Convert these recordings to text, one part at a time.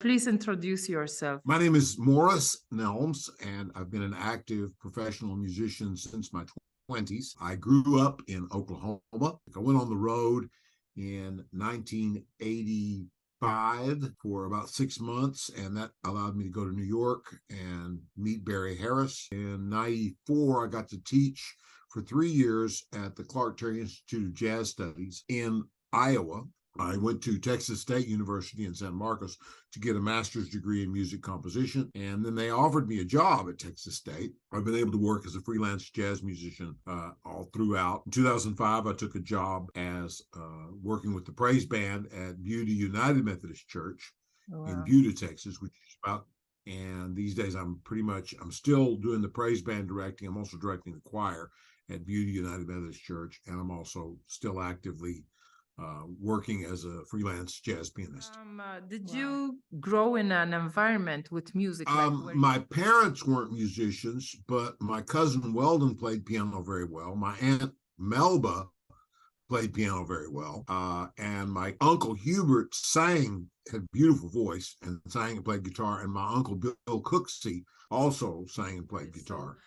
Please introduce yourself. My name is Morris Nelms, and I've been an active professional musician since my 20s. I grew up in Oklahoma. I went on the road in 1985 for about 6 months, and that allowed me to go to New York and meet Barry Harris. In 94, I got to teach for 3 years at the Clark Terry Institute of Jazz Studies in Iowa. I went to Texas State University in San Marcos to get a master's degree in music composition. And then they offered me a job at Texas State. I've been able to work as a freelance jazz musician all throughout. In 2005, I took a job as working with the praise band at Buda United Methodist Church in Buda, Texas, which is about, and these days I'm still doing the praise band directing. I'm also directing the choir at Buda United Methodist Church, and I'm also still actively working as a freelance jazz pianist. Did you grow in an environment with music? My parents weren't musicians, but my cousin Weldon played piano very well. My aunt Melba played piano very well. And my uncle Hubert had a beautiful voice and sang and played guitar. And my uncle Bill Cooksey also sang and played guitar.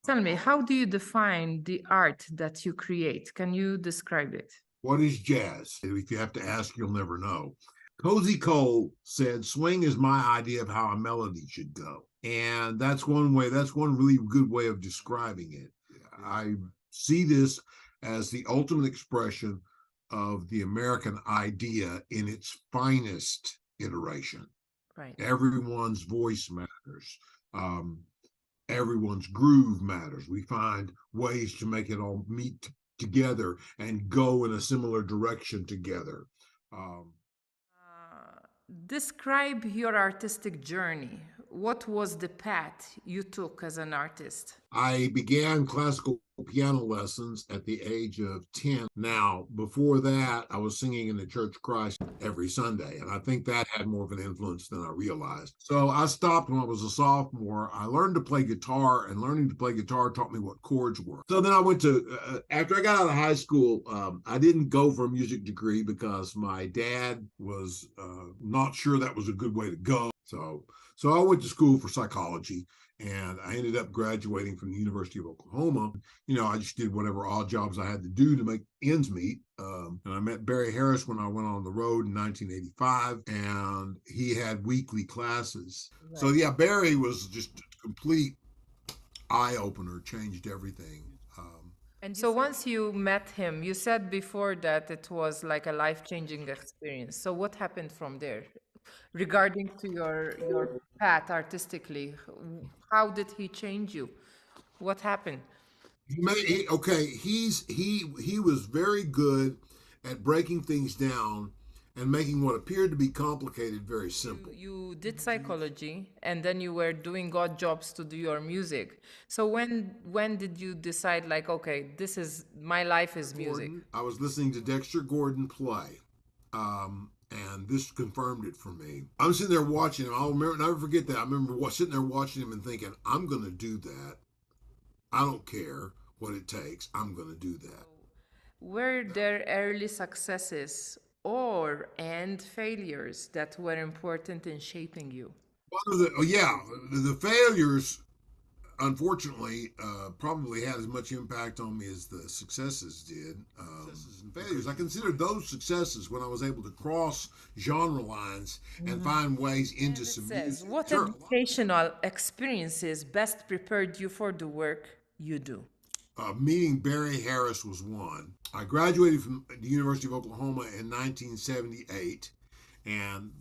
Tell me, how do you define the art that you create? Can you describe it? What is jazz? If you have to ask, you'll never know. Cozy Cole said, swing is my idea of how a melody should go. And that's one really good way of describing it. I see this as the ultimate expression of the American idea in its finest iteration. Right. Everyone's voice matters. Everyone's groove matters. We find ways to make it all meet together and go in a similar direction together. Describe your artistic journey. What was the path you took as an artist? I began classical piano lessons at the age of 10. Now, before that, I was singing in the Church of Christ every Sunday, and I think that had more of an influence than I realized. So I stopped when I was a sophomore. I learned to play guitar, and learning to play guitar taught me what chords were. So then I went to, after I got out of high school, I didn't go for a music degree because my dad was not sure that was a good way to go. So I went to school for psychology, and I ended up graduating from the University of Oklahoma. I just did whatever odd jobs I had to do to make ends meet. And I met Barry Harris when I went on the road in 1985, and he had weekly classes. Right. So yeah, Barry was just a complete eye-opener, changed everything. And so once you met him, you said before that it was like a life-changing experience. So what happened from there? Regarding to your path artistically, how did he change you? What happened? He was very good at breaking things down and making what appeared to be complicated very simple. You did psychology, and then you were doing odd jobs to do your music. So when did you decide, like, okay, this is my life is music? I was listening to Dexter Gordon play. And this confirmed it for me. I'm sitting there watching him. I'll never forget that. I remember sitting there watching him and thinking, I'm going to do that. I don't care what it takes. I'm going to do that. Were there early successes and failures that were important in shaping you? The failures, unfortunately, probably had as much impact on me as the successes did. Successes and failures. I considered those successes when I was able to cross genre lines and find ways into some music. What educational experiences best prepared you for the work you do? Meeting Barry Harris was one. I graduated from the University of Oklahoma in 1978 and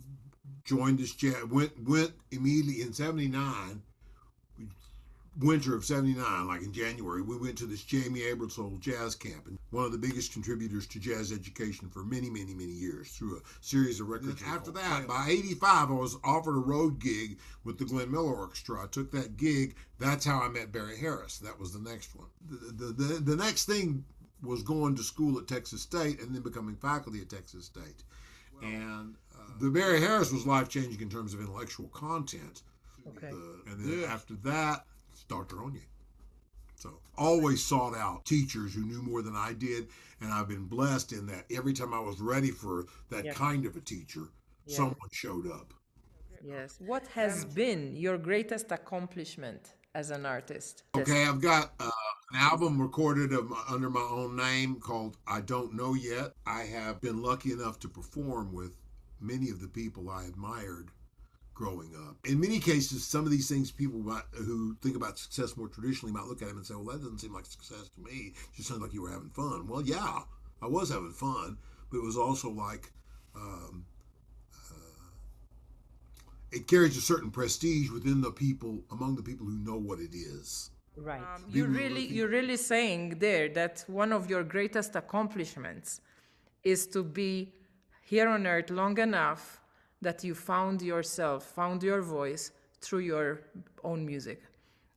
joined this jazz. Went immediately in 79. Winter of 79, like in January, we went to this Jamie Aebersold jazz camp, and one of the biggest contributors to jazz education for many, many, many years through a series of records. After that, by 85, I was offered a road gig with the Glenn Miller Orchestra. I took that gig. That's how I met Barry Harris. That was the next one. The next thing was going to school at Texas State and then becoming faculty at Texas State. And the Barry Harris was life-changing in terms of intellectual content. Okay. And then after that, Dr. Onye. So always sought out teachers who knew more than I did, and I've been blessed in that every time I was ready for that kind of a teacher, someone showed up. Yes. What has been your greatest accomplishment as an artist? Okay, I've got an album recorded under my own name called I Don't Know Yet. I have been lucky enough to perform with many of the people I admired growing up. In many cases, some of these things who think about success more traditionally might look at him and say, well, that doesn't seem like success to me. It just sounds like you were having fun. Well, yeah, I was having fun, but it was also like um, it carries a certain prestige within the people, among the people who know what it is. Right. People who really think, You're really saying there that one of your greatest accomplishments is to be here on earth long enough that you found yourself, found your voice through your own music.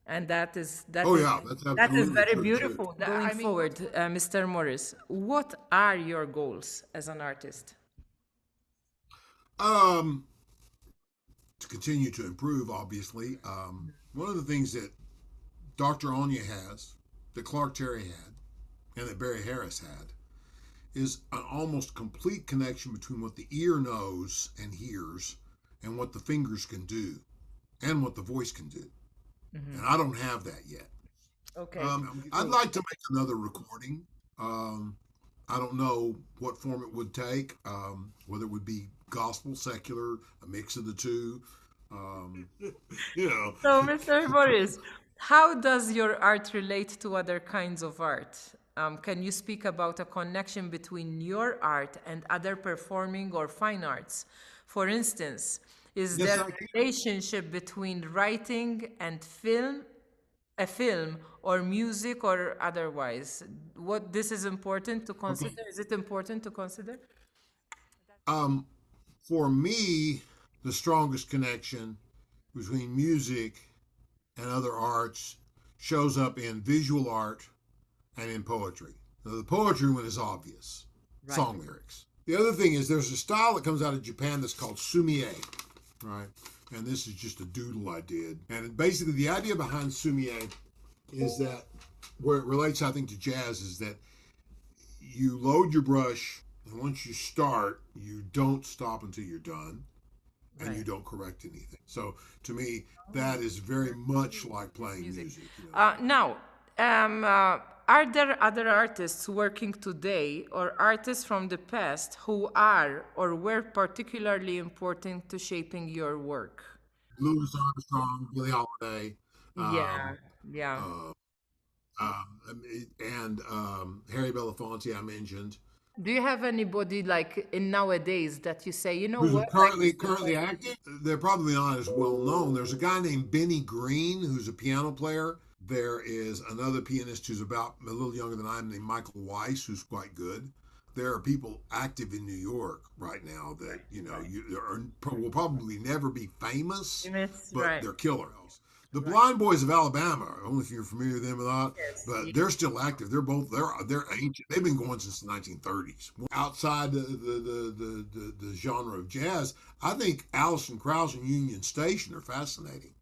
And oh yeah, that's that is absolutely very true too. beautiful. Going forward, Mr. Morris, what are your goals as an artist? Um, to continue to improve, obviously. One of the things that Dr. Anya has, that Clark Terry had, and that Barry Harris had, is an almost complete connection between what the ear knows and hears and what the fingers can do and what the voice can do. And I don't have that yet. Okay. I'd like to make another recording. Um, I don't know what form it would take, whether it would be gospel, secular, a mix of the two. Um, you know, So, Mr. Boris, how does your art relate to other kinds of art? Can you speak about a connection between your art and other performing or fine arts? For instance, is yes, there I a can. relationship between writing and a film or music or otherwise? What this is important to Okay. consider? Is it important to consider? Um, for me, the strongest connection between music and other arts shows up in visual art and in poetry. Now, the poetry one is obvious, Right. song lyrics. The other thing is there's a style that comes out of Japan that's called sumie, right? And this is just a doodle I did. And basically, the idea behind sumie is that where it relates, I think, to jazz is that you load your brush, and once you start, you don't stop until you're done, and you Right. don't correct anything. So to me, that is very much like playing music. Now, um, uh, are there other artists working today or artists from the past who are or were particularly important to shaping your work? Louis Armstrong, Billie Holiday, Yeah, um, yeah. uh, and Harry Belafonte, I mentioned, Do you have anybody like in nowadays that you say, you know who's what, currently active. They're probably not as well known. There's a guy named Benny Green who's a piano player. There is another pianist who's about a little younger than I am named Michael Weiss, who's quite good. There are people active in New York right now that will probably never be famous, Famous, but right? they're killers. The Blind Boys of Alabama, I don't know if you're familiar with them or not, Yes. but they're still active. They're ancient. They've been going since the 1930s. Outside the genre of jazz, I think Alison Krauss and Union Station are fascinating.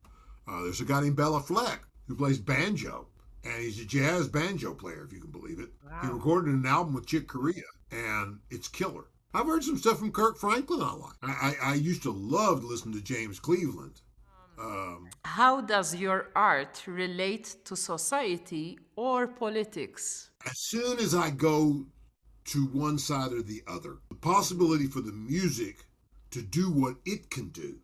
There's a guy named Bella Fleck who plays banjo, and he's a jazz banjo player, if you can believe it. He Wow. recorded an album with Chick Corea, and it's killer. I've heard some stuff from Kirk Franklin I like. I used to love to listen to James Cleveland. How does your art relate to society or politics? As soon as I go to one side or the other, the possibility for the music to do what it can do,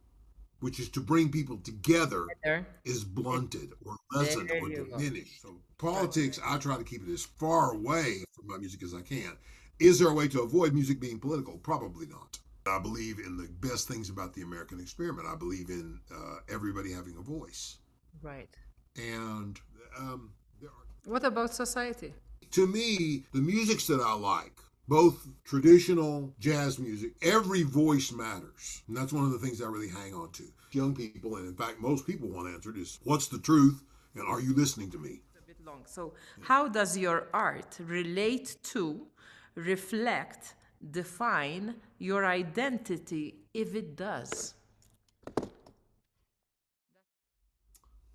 which is to bring people together, There, is blunted or lessened there or you go. diminished. So politics, I try to keep it as far away from my music as I can. Is there a way to avoid music being political? Probably not. I believe in the best things about the American experiment. I believe in everybody having a voice. Right. And there are, What about society? to me, the musics that I like, both traditional jazz music, every voice matters. And that's one of the things I really hang on to. Young people, and in fact, most people want answered is what's the truth and are you listening to me? A bit long. So, how does your art relate to, reflect, define your identity if it does?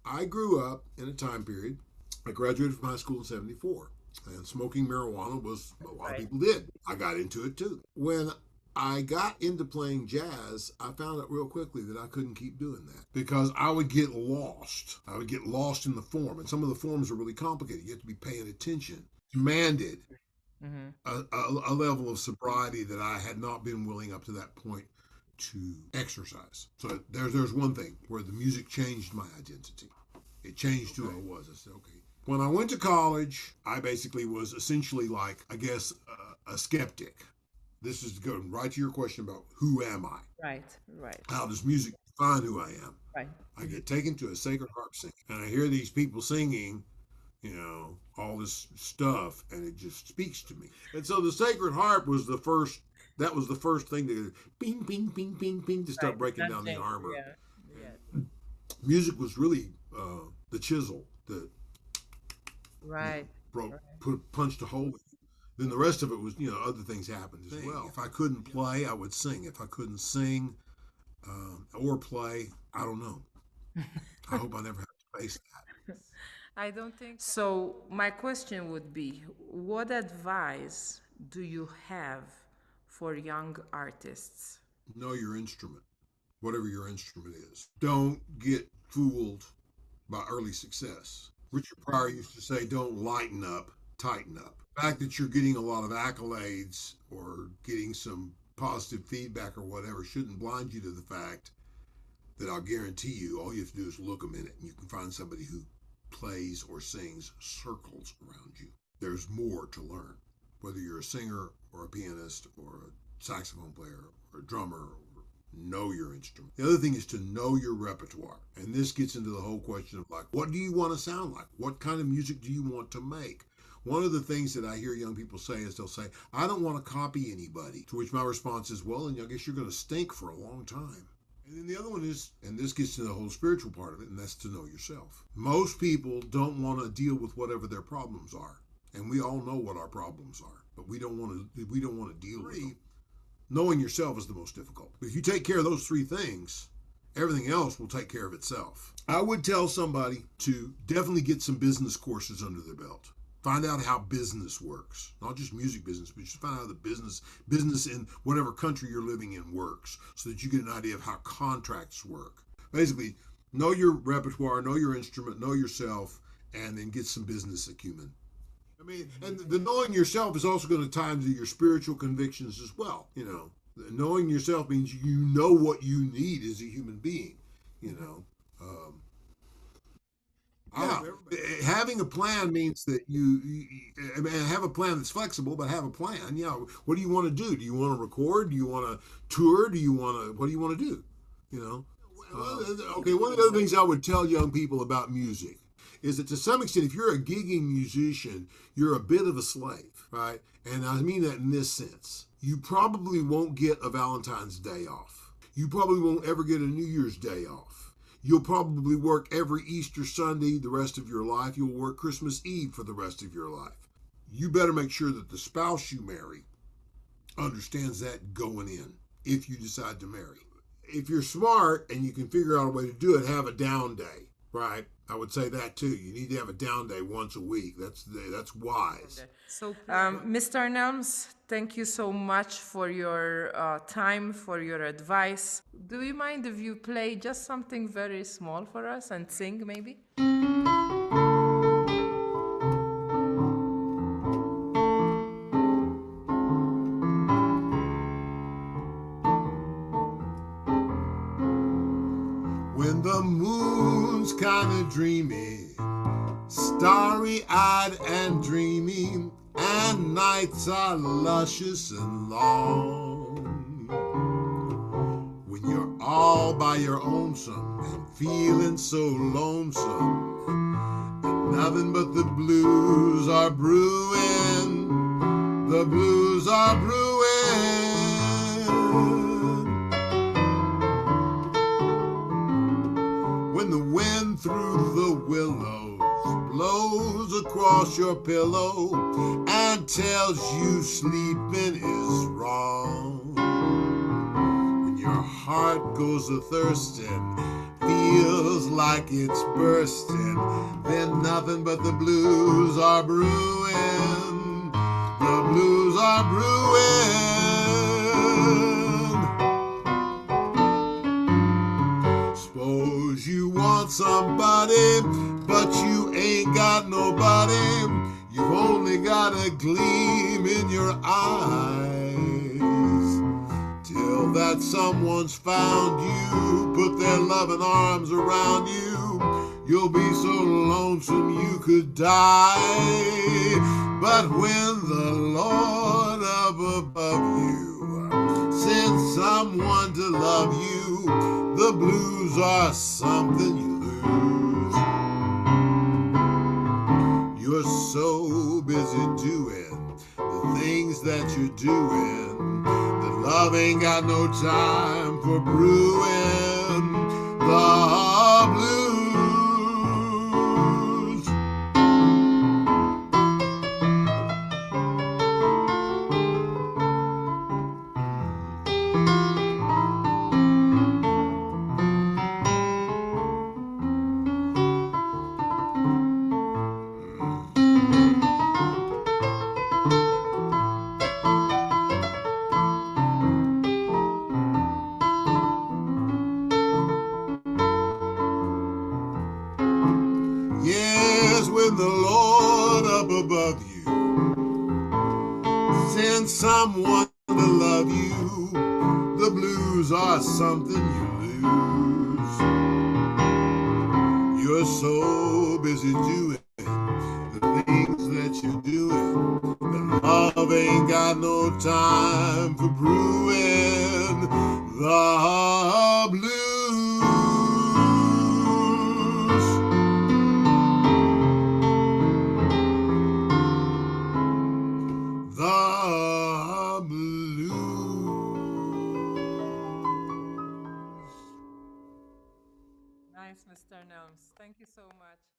I grew up in a time period, I graduated from high school in 74, and smoking marijuana was, a lot of Right. people did. I got into it too. When I got into playing jazz, I found out real quickly that I couldn't keep doing that because I would get lost. I would get lost in the form, and some of the forms are really complicated. You have to be paying attention. Demanded Mm-hmm. a level of sobriety that I had not been willing up to that point to exercise. So there's one thing where the music changed my identity. It changed who I was. I said, okay. When I went to college, I basically was essentially like, I guess, a skeptic. This is going right to your question about who am I? Right, right, How does music define who I am? right. I get taken to a sacred harp singing, and I hear these people singing, all this stuff, and it just speaks to me. And so the sacred harp was the first. That was the first thing to bing, bing, bing, bing, bing to start Right. breaking down the armor. Yeah, yeah. Music was really the chisel that Right. broke, punched a hole in it. Then the rest of it was, other things happened as well. If I couldn't play, I would sing. If I couldn't sing or play, I don't know. I hope I never have to face that. I don't think so. My question would be, what advice do you have for young artists? Know your instrument, whatever your instrument is. Don't get fooled by early success. Richard Pryor used to say, don't lighten up, tighten up. The fact that you're getting a lot of accolades or getting some positive feedback or whatever shouldn't blind you to the fact that I'll guarantee you all you have to do is look a minute and you can find somebody who plays or sings circles around you. There's more to learn, whether you're a singer or a pianist or a saxophone player or a drummer. Know your instrument. The other thing is to know your repertoire. And this gets into the whole question of like, what do you want to sound like? What kind of music do you want to make? One of the things that I hear young people say is they'll say, I don't want to copy anybody. To which my response is, well, and I guess you're going to stink for a long time. And then the other one is, and this gets to the whole spiritual part of it, and that's to know yourself. Most people don't want to deal with whatever their problems are. And we all know what our problems are, but we don't want to deal with them. Knowing yourself is the most difficult. But if you take care of those three things, everything else will take care of itself. I would tell somebody to definitely get some business courses under their belt. Find out how business works. Not just music business, but just find out how the business in whatever country you're living in works so that you get an idea of how contracts work. Basically, know your repertoire, know your instrument, know yourself, and then get some business acumen. I mean, and the knowing yourself is also going to tie into your spiritual convictions as well. Knowing yourself means you know what you need as a human being. Having a plan means that have a plan that's flexible, but have a plan. What do you want to do? Do you want to record? Do you want to tour? What do you want to do? Okay, one of the other things I would tell young people about music is that to some extent, if you're a gigging musician, you're a bit of a slave, right? And I mean that in this sense. You probably won't get a Valentine's Day off. You probably won't ever get a New Year's Day off. You'll probably work every Easter Sunday the rest of your life. You'll work Christmas Eve for the rest of your life. You better make sure that the spouse you marry understands that going in if you decide to marry. If you're smart and you can figure out a way to do it, have a down day, right? I would say that too. You need to have a down day once a week. That's wise. So, Mr. Nelms, thank you so much for your time, for your advice. Do you mind if you play just something very small for us and sing maybe? When the moon's kind of dreamy, starry-eyed and dreamy, and nights are luscious and long. When you're all by your own-some and feeling so lonesome, and nothing but the blues are brewing, the blues are brewing. When the wind through the willows blows across your pillow and tells you sleeping is wrong. When your heart goes a-thirsting, feels like it's bursting, then nothing but the blues are brewing. The blues are brewing. Suppose you want somebody, but you ain't got nobody. You've only got a gleam in your eyes. Till that someone's found you, put their loving arms around you. You'll be so lonesome you could die. But when the Lord up above you sends someone to love you, the blues are something you lose. You're so busy doing the things that you're doing that love ain't got no time for brewing the blues. Yes, when the Lord up above you sends someone to love you, the blues are something you lose. You're so busy doing the things that you're doing that love ain't got no time for brewing the blues. The blues. Nice, Mr. Nelms. Thank you so much.